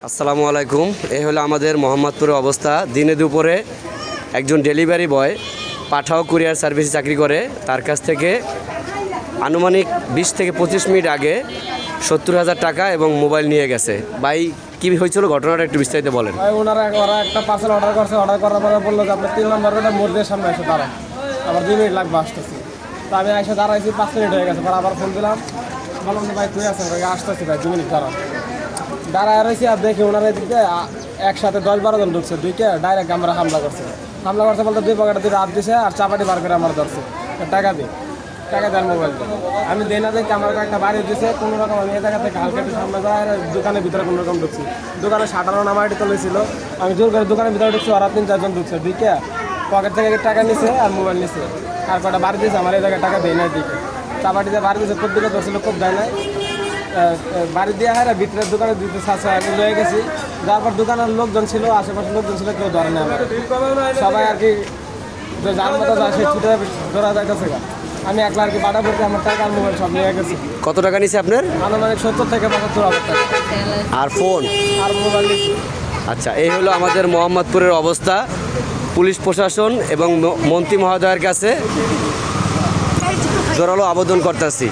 আসসালামু আলাইকুম। এই হলো আমাদের মোহাম্মদপুরের অবস্থা। দিনে দুপুরে একজন ডেলিভারি বয় পাঠাও কুরিয়ার সার্ভিসে চাকরি করে, তার কাছ থেকে আনুমানিক 20 থেকে 25 মিনিট আগে 70,000 টাকা এবং মোবাইল নিয়ে গেছে। ভাই কী হয়েছিল ঘটনাটা একটু বিস্তারিত বলেন। ওরা একটা পার্সেল অর্ডার করছে, অর্ডার করার পরে বললো যে আপনার 3 নম্বর রোডে মোড়ের সামনে এসে দাঁড়ান, আবার 2 মিনিট লাগবে আসতেছি। তো আমি এসে দাঁড়াইছি, 5 মিনিট হয়ে গেছে। পরে আবার ফোন দিলাম, বললাম যে ভাই তুই আছেন, আসতেছি ভাই 2 মিনিট দাঁড়ায় রয়েছি। আর দেখি ওনারা এদিকে একসাথে 10-12 জন ঢুকছে, দুইটা ডাইরেক্ট আমরা হামলা করছে বলতে 2 পকেটে 2 হাত দিছে আর চাপাটি বার করে আমার ধরছে, টাকা দেন মোবাইল দিয়ে। আমি দেই না দেখি আমার একটা বাড়ি দিয়েছে কোনো রকম। আমি এই জায়গা থেকে হালকা একটু সামনে যাই আর দোকানের ভিতরে কোনো রকম ঢুকছি। দোকানে শাটারও নামাইটি তুলেছিল, আমি জোর করে দোকানের ভিতরে ঢুকছি। ওরা 3-4 জন ঢুকছে, দুইটা পকেট থেকে টাকা নিছে আর মোবাইল নিছে আর কটা বাড়ি দিয়েছে। আমার এই জায়গায় টাকা দেয় নাই, দিকে চাপাটি দিয়ে বাড়ি দিয়েছে। খুব দিকে ধরছিল, খুব দেয় নাই। বাড়ি দিয়ে হয় ভিতরের দোকানে দিতে চাচ্ছে, আমি লয়ে গেছি। তারপর দোকানের লোকজন ছিল, আশেপাশের লোকজন ছিল, কেউ ধরে না আমার। সবাই আর কি যার মতো যায় সে ছুটে ধরা যাইতেছে। আমি একলা আর কি বাড়া করতে আমার টাকা আর মোবাইল সব নিয়ে গেছি। কত টাকা নিছে আপনার? আনুমানিক 70 থেকে 75,000 টাকা আর ফোন আর মোবাইল নিচ্ছি। আচ্ছা, এই হলো আমাদের মোহাম্মদপুরের অবস্থা। পুলিশ প্রশাসন এবং মন্ত্রী মহোদয়ের কাছে জোরালো আবেদন করতেছি।